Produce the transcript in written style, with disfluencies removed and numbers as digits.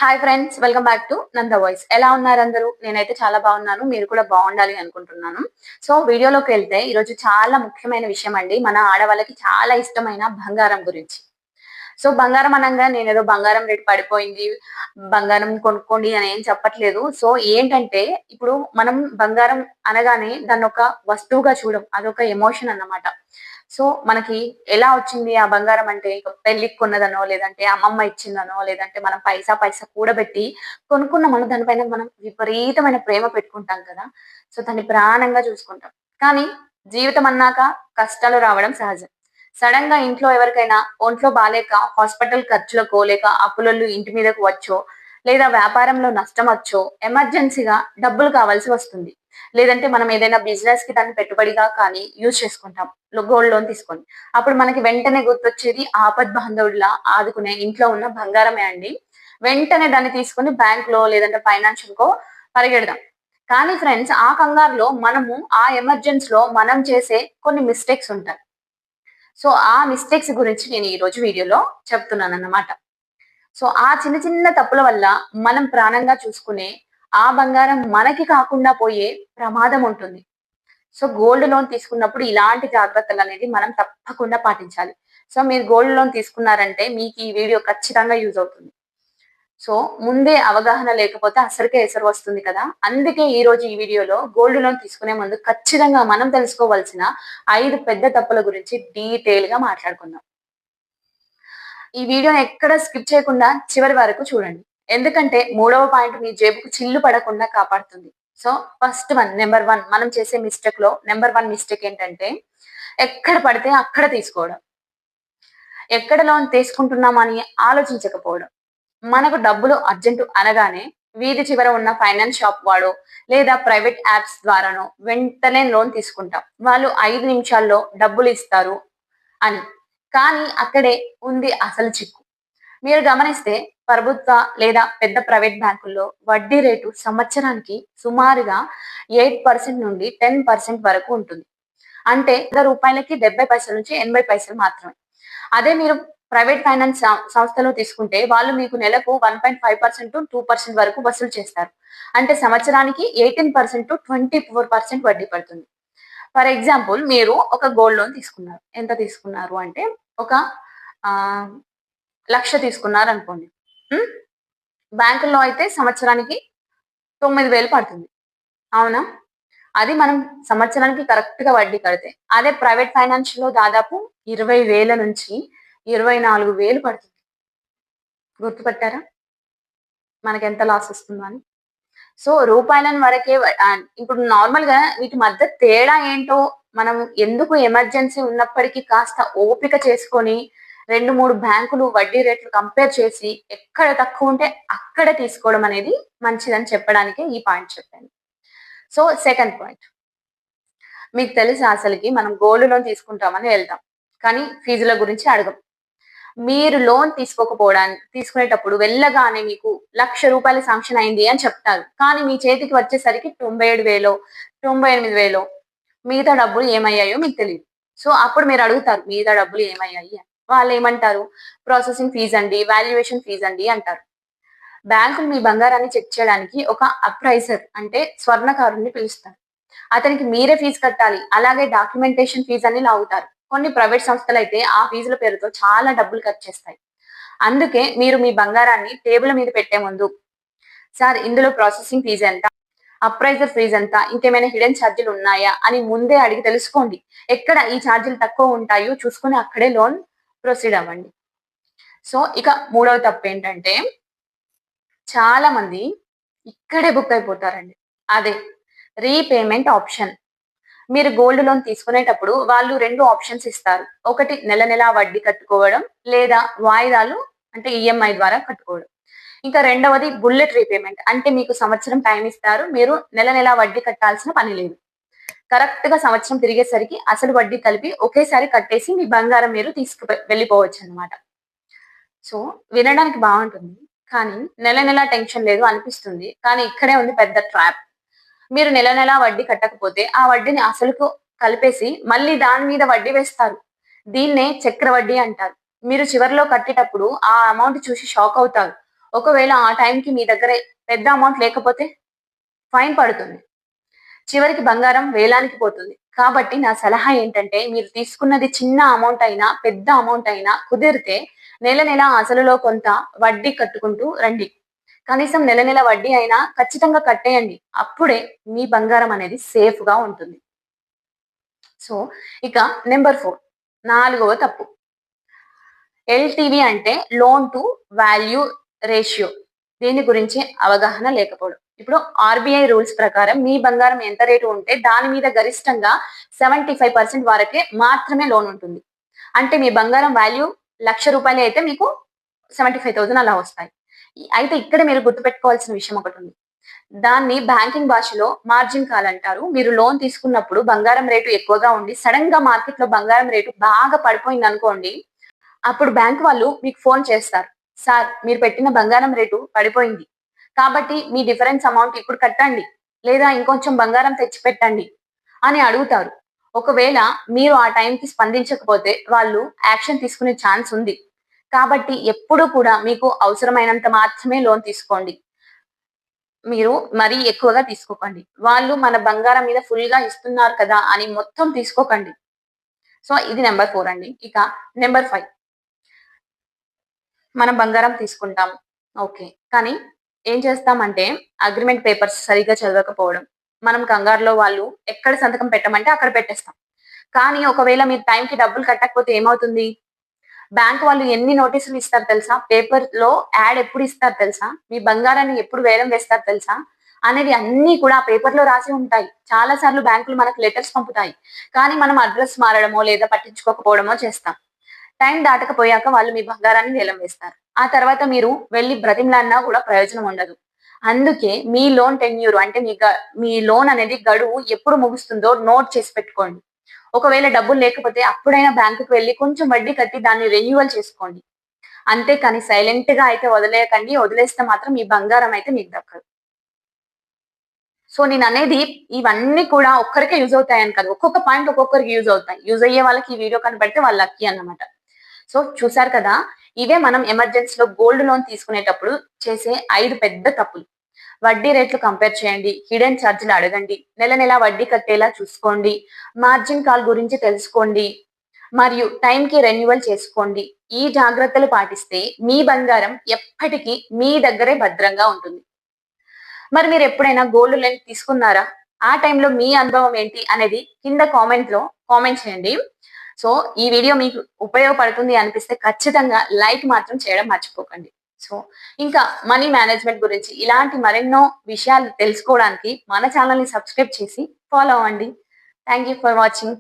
Hi friends, welcome back to Nanda voice. ఎలా ఉన్నారు అందరూ? నేనైతే చాలా బాగున్నాను. మీరు కూడా బాగుండాలి అనుకుంటున్నాను. సో వీడియోలోకి వెళ్తే ఈరోజు చాలా ముఖ్యమైన విషయం అండి. మన ఆడవాళ్ళకి చాలా ఇష్టమైన బంగారం గురించి. సో బంగారం అనంగా నేనేదో బంగారం రేటు పడిపోయింది, బంగారం కొనుక్కోండి అని ఏం చెప్పట్లేదు. సో ఏంటంటే ఇప్పుడు మనం బంగారం అనగానే దాన్నొక వస్తువుగా చూడం. అదొక ఎమోషన్ అన్నమాట. సో మనకి ఎలా వచ్చింది ఆ బంగారం అంటే ఇక పెళ్ళికి కొన్నదనో, లేదంటే అమ్మమ్మ ఇచ్చిందనో, లేదంటే మనం పైసా పైసా కూడబెట్టి కొనుక్కున్నామనో దానిపైన మనం విపరీతమైన ప్రేమ పెట్టుకుంటాం కదా! సో దాన్ని ప్రాణంగా చూసుకుంటాం. కానీ జీవితం అన్నాక కష్టాలు రావడం సహజం. సడెన్‌గా ఇంట్లో ఎవరికైనా ఒంట్లో బాలేక హాస్పిటల్ ఖర్చులకో, లేక అప్పులోళ్ళు ఇంటి మీదకు వచ్చో, లేదా వ్యాపారంలో నష్టమొచ్చో ఎమర్జెన్సీగా డబ్బులు కావాల్సి వస్తుంది. లేదంటే మనం ఏదైనా బిజినెస్‌కి దాన్ని పెట్టుబడిగా కానీ యూజ్ చేసుకుంటాం. గోల్డ్ లోన్ తీసుకొని. అప్పుడు మనకి వెంటనే గుర్తొచ్చేది ఆపద్బాంధవుడిలా ఆదుకునే ఇంట్లో ఉన్న బంగారమే అండి. వెంటనే దాన్ని తీసుకొని బ్యాంక్‌లో లేదంటే ఫైనాన్షియల్‌కో పరిగెడదాం. కానీ ఫ్రెండ్స్ ఆ కంగారులో మనము ఆ ఎమర్జెన్సీలో మనం చేసే కొన్ని మిస్టేక్స్ ఉంటాయి. సో ఆ మిస్టేక్స్ గురించి నేను ఈరోజు వీడియోలో చెప్తున్నానన్నమాట. సో ఆ చిన్న చిన్న తప్పుల వల్ల మనం ప్రాణంగా చూసుకునే ఆ బంగారం మనకి కాకుండా పోయే ప్రమాదం ఉంటుంది. సో గోల్డ్ లోన్ తీసుకున్నప్పుడు ఇలాంటి జాగ్రత్తలనేది మనం తప్పకుండా పాటించాలి. సో మీరు గోల్డ్ లోన్ తీసుకున్నారంటే మీకు ఈ వీడియో ఖచ్చితంగా యూజ్ అవుతుంది. సో ముందే అవగాహన లేకపోతే అసలుకే ఎసరు వస్తుంది కదా! అందుకే ఈరోజు ఈ వీడియోలో గోల్డ్ లోన్ తీసుకునే ముందు ఖచ్చితంగా మనం తెలుసుకోవాల్సిన 5 పెద్ద తప్పుల గురించి డీటెయిల్‌గా మాట్లాడుకుందాం. ఈ వీడియోని ఎక్కడ స్కిప్ చేయకుండా చివరి వరకు చూడండి. ఎందుకంటే మూడవ పాయింట్ మీ జేబుకు చిల్లు పడకుండా కాపాడుతుంది. సో ఫస్ట్ వన్ నంబర్ 1 మనం చేసే మిస్టేక్‌లో నంబర్ 1 మిస్టేక్ ఏంటంటే ఎక్కడ పడితే అక్కడ తీసుకోవడం. ఎక్కడ లోన్ తీసుకుంటున్నామని ఆలోచించకపోవడం. మనకు డబ్బులు అర్జెంటు అనగానే వీధి చివర ఉన్న ఫైనాన్స్ షాప్ వాడో లేదా ప్రైవేట్ యాప్స్ ద్వారానో వెంటనే లోన్ తీసుకుంటాం. వాళ్ళు 5 నిమిషాల్లో డబ్బులు ఇస్తారు అని. కానీ అక్కడే ఉంది అసలు చిక్కు. మీరు గమనిస్తే ప్రభుత్వ లేదా పెద్ద ప్రైవేట్ బ్యాంకుల్లో వడ్డీ రేటు సంవత్సరానికి సుమారుగా 8% నుండి 10% వరకు ఉంటుంది. అంటే రూపాయలకి 70 పైసల నుంచి 80 పైసలు మాత్రమే. అదే మీరు ప్రైవేట్ ఫైనాన్స్ సంస్థలో తీసుకుంటే వాళ్ళు మీకు నెలకు 1.5% 2% వరకు వసూలు చేస్తారు. అంటే సంవత్సరానికి 18% 24% వడ్డీ పడుతుంది. ఫర్ ఎగ్జాంపుల్ మీరు ఒక గోల్డ్ లోన్ తీసుకున్నారు. ఎంత తీసుకున్నారు అంటే ఒక ఆహ్, 1,00,000 తీసుకున్నారనుకోండి. హ్మ్. బ్యాంకుల్లో అయితే సంవత్సరానికి 9,000 పడుతుంది. అవునా? అది మనం సంవత్సరానికి కరెక్ట్‌గా వడ్డీ కడితే. అదే ప్రైవేట్ ఫైనాన్స్‌లో దాదాపు 20,000 నుంచి 24,000 పడుతుంది. గుర్తుపట్టారా? మనకెంత లాస్ వస్తుందో అని. సో, రూపాయలని వరకే ఇప్పుడు నార్మల్‌గా వీటి మధ్య తేడా ఏంటో మనం ఎందుకు ఎమర్జెన్సీ ఉన్నప్పటికీ కాస్త ఓపిక చేసుకొని 2, 3 బ్యాంకులు వడ్డీ రేట్లు కంపేర్ చేసి ఎక్కడ తక్కువుంటే అక్కడే తీసుకోవడం అనేది మంచిదని చెప్పడానికే ఈ పాయింట్ చెప్పాను. So, second point. మీకు తెలుసా అసలకి మనం గోల్డ్ లోన్ తీసుకుంటామని వెళ్తాం. కానీ ఫీజుల గురించి అడగం. మీరు లోన్ తీసుకునేటప్పుడు వెళ్ళగానే మీకు రూ. 1,00,000 శాంక్షన్ అయింది అని చెప్తారు. కానీ మీ చేతికి వచ్చేసరికి 97,000 98,000 మిగతా డబ్బులు ఏమయ్యాయో మీకు తెలీదు. సో, అప్పుడు మీరు అడుగుతారు మిగతా డబ్బులు ఏమయ్యాయి అని. వాళ్ళేమంటారు? ప్రాసెసింగ్ ఫీజ్ అండి, వాల్యుయేషన్ ఫీజ్ అండి అంటారు. బ్యాంకులు మీ బంగారాన్ని చెక్ చేయడానికి ఒక అప్రైజర్ అంటే స్వర్ణకారుడిని పిలుస్తారు. అతనికి మీరే ఫీజు కట్టాలి. అలాగే డాక్యుమెంటేషన్ ఫీజ్ అని లాగుతారు. కొన్ని ప్రైవేట్ సంస్థలైతే ఆ ఫీజుల పేరుతో చాలా డబ్బులు ఖర్చు చేస్తాయి. అందుకే మీరు మీ బంగారాన్ని టేబుల్ మీద పెట్టే ముందు, సార్ ఇందులో ప్రాసెసింగ్ ఫీజ్ ఎంత? అప్రైజర్ ఫీజ్ ఎంత? ఇంకేమైనా హిడెన్ ఛార్జీలు ఉన్నాయా? అని ముందే అడిగి తెలుసుకోండి. ఎక్కడ ఈ ఛార్జీలు తక్కువ ఉంటాయో చూసుకొని అక్కడే లోన్ ప్రొసీడ్ అవ్వండి. సో, ఇక మూడవ తప్పేంటంటే చాలా మంది ఇక్కడే బుక్ అయిపోతారండి. అదే రీపేమెంట్ ఆప్షన్. మీరు గోల్డ్ లోన్ తీసుకునేటప్పుడు వాళ్ళు 2 ఆప్షన్స్ ఇస్తారు. ఒకటి నెల నెలా వడ్డీ కట్టుకోవడం, లేదా వాయిదాలు అంటే ఈఎంఐ ద్వారా కట్టుకోవడం. ఇంకా రెండవది బుల్లెట్ రీపేమెంట్. అంటే మీకు సంవత్సరం టైమ్ ఇస్తారు. మీరు నెల నెలా వడ్డీ కట్టాల్సిన పని లేదు. కరెక్ట్‌గా సంవత్సరం తిరిగేసరికి అసలు వడ్డీ కలిపి ఒకేసారి కట్టేసి మీ బంగారం మీరు వెళ్ళిపోవచ్చన్నమాట. సో, వినడానికి బావుంటుంది. కానీ నెల నెలా టెన్షన్ లేదు అనిపిస్తుంది. కానీ ఇక్కడే ఉంది పెద్ద ట్రాప్. మీరు నెల నెలా వడ్డీ కట్టకపోతే, ఆ వడ్డీని అసలుకు కలిపేసి మళ్ళీ దాని మీద వడ్డీ వేస్తారు. దీన్నే చక్రవడ్డీ అంటారు. మీరు చివర్లో కట్టేటప్పుడు ఆ అమౌంట్ చూసి షాక్ అవుతారు. ఒకవేళ ఆ టైంకి మీ దగ్గర పెద్ద అమౌంట్ లేకపోతే ఫైన్ పడుతుంది. చివరికి బంగారం వేలానికి పోతుంది. కాబట్టి నా సలహా ఏంటంటే మీరు తీసుకున్నది చిన్న అమౌంట్ అయినా, పెద్ద అమౌంట్ అయినా కుదిరితే నెల నెల అసలులో కొంత వడ్డీ కట్టుకుంటూ రండి. కనీసం నెల నెల వడ్డీ అయినా ఖచ్చితంగా కట్టేయండి. అప్పుడే మీ బంగారం అనేది సేఫ్‌గా ఉంటుంది. సో, ఇక నంబర్ 4 నాలుగవ తప్పు. ఎల్‌టివి అంటే లోన్ టు వాల్యూ రేషియో. దీని గురించి అవగాహన లేకపోవడం. ఇప్పుడు ఆర్‌బీఐ రూల్స్ ప్రకారం మీ బంగారం ఎంత రేటు ఉంటే దాని మీద గరిష్టంగా 75% వరకే మాత్రమే లోన్ ఉంటుంది. అంటే మీ బంగారం వాల్యూ రూ. 1,00,000 అయితే మీకు 75,000 అలా వస్తాయి. అయితే ఇక్కడ మీరు గుర్తుపెట్టుకోవాల్సిన విషయం ఒకటుంది. దాన్ని బ్యాంకింగ్ భాషలో మార్జిన్ కాల్ అంటారు. మీరు లోన్ తీసుకున్నప్పుడు బంగారం రేటు ఎక్కువగా ఉండి సడెన్‌గా మార్కెట్‌లో బంగారం రేటు బాగా పడిపోయిందనుకోండి, అప్పుడు బ్యాంక్ వాళ్ళు మీకు ఫోన్ చేస్తారు. సార్ మీరు పెట్టిన బంగారం రేటు పడిపోయింది. కాబట్టి మీ డిఫరెన్స్ అమౌంట్ ఇప్పుడు కట్టండి. లేదా ఇంకొంచెం బంగారం తెచ్చిపెట్టండి అని అడుగుతారు. ఒకవేళ మీరు ఆ టైంకి స్పందించకపోతే వాళ్ళు యాక్షన్ తీసుకునే ఛాన్స్ ఉంది. కాబట్టి ఎప్పుడు కూడా మీకు అవసరమైనంత మాత్రమే లోన్ తీసుకోండి. మీరు మరీ ఎక్కువగా తీసుకోకండి. వాళ్ళు మన బంగారం మీద ఫుల్‌గా ఇస్తున్నారు కదా అని మొత్తం తీసుకోకండి. సో, ఇది నంబర్ 4 అండి. ఇక నంబర్ 5 మనం బంగారం తీసుకుంటాం. ఓకే. కానీ ఏం చేస్తామంటే అగ్రీమెంట్ పేపర్స్ సరిగ్గా చదవకపోవడం. మనం కంగారులో వాళ్ళు ఎక్కడ సంతకం పెట్టమంటే అక్కడ పెట్టేస్తాం. కానీ ఒకవేళ మీరు టైంకి డబ్బులు కట్టకపోతే ఏమవుతుంది? బ్యాంక్ వాళ్ళు ఎన్ని నోటీసులు ఇస్తారు తెలుసా? పేపర్‌లో యాడ్ ఎప్పుడు ఇస్తారు తెలుసా? మీ బంగారాన్ని ఎప్పుడు వేలం వేస్తారు తెలుసా? అనేవి అన్నీ కూడా ఆ పేపర్‌లో రాసి ఉంటాయి. చాలా సార్లు బ్యాంకులు మనకు లెటర్స్ పంపుతాయి. కానీ మనం అడ్రెస్ మారడమో లేదా పట్టించుకోకపోవడమో చేస్తాం. టైం దాటకపోయాక వాళ్ళు మీ బంగారాన్ని వేలం వేస్తారు. ఆ తర్వాత మీరు వెళ్లి బ్రతిమలాడినా కూడా ప్రయోజనం ఉండదు. అందుకే మీ లోన్ టెన్యూర్ అంటే మీ లోన్ అనేది గడువు ఎప్పుడు ముగుస్తుందో నోట్ చేసి పెట్టుకోండి. ఒకవేళ డబ్బులు లేకపోతే అప్పుడైనా బ్యాంకుకి వెళ్లి కొంచెం వడ్డీ కట్టి దాన్ని రెన్యువల్ చేసుకోండి. అంతేకాని సైలెంట్‌గా అయితే వదిలేయకండి. వదిలేస్తే మాత్రం మీ బంగారం అయితే మీకు దక్కదు. సో నేననేది ఇవన్నీ కూడా ఒక్కరికే యూజ్ అవుతాయని కాదు. ఒక్కొక్క పాయింట్ ఒక్కొక్కరికి యూజ్ అవుతాయి. యూజ్ అయ్యే వాళ్ళకి ఈ వీడియో కనపడితే వాళ్ళు లక్కీ అన్నమాట. సో చూసారు కదా! ఇవే మనం ఎమర్జెన్సీలో గోల్డ్ లోన్ తీసుకునేటప్పుడు చేసే 5 పెద్ద తప్పులు. వడ్డీ రేట్లు కంపేర్ చేయండి. హిడెన్ చార్జ్‌లు అడగండి. నెల నెల వడ్డీ కట్టేలా చూసుకోండి. మార్జిన్ కాల్ గురించి తెలుసుకోండి. మరియు టైంకి రెన్యువల్ చేసుకోండి. ఈ జాగ్రత్తలు పాటిస్తే మీ బంగారం ఎప్పటికీ మీ దగ్గరే భద్రంగా ఉంటుంది. మరి మీరెప్పుడైనా గోల్డ్ లోన్ తీసుకున్నారా? ఆ టైంలో మీ అనుభవం ఏంటి అనేది కింద కామెంట్‌లో కామెంట్ చేయండి. సో, ఈ వీడియో మీకు ఉపయోగపడుతుంది అనిపిస్తే ఖచ్చితంగా లైక్ మాత్రం చేయడం మర్చిపోకండి. సో, ఇంకా మనీ మేనేజ్‌మెంట్ గురించి ఇలాంటి మరెన్నో విషయాలు తెలుసుకోవడానికి మన ఛానెల్‌ని సబ్స్క్రైబ్ చేసి ఫాలో అవ్వండి. Thank you for watching.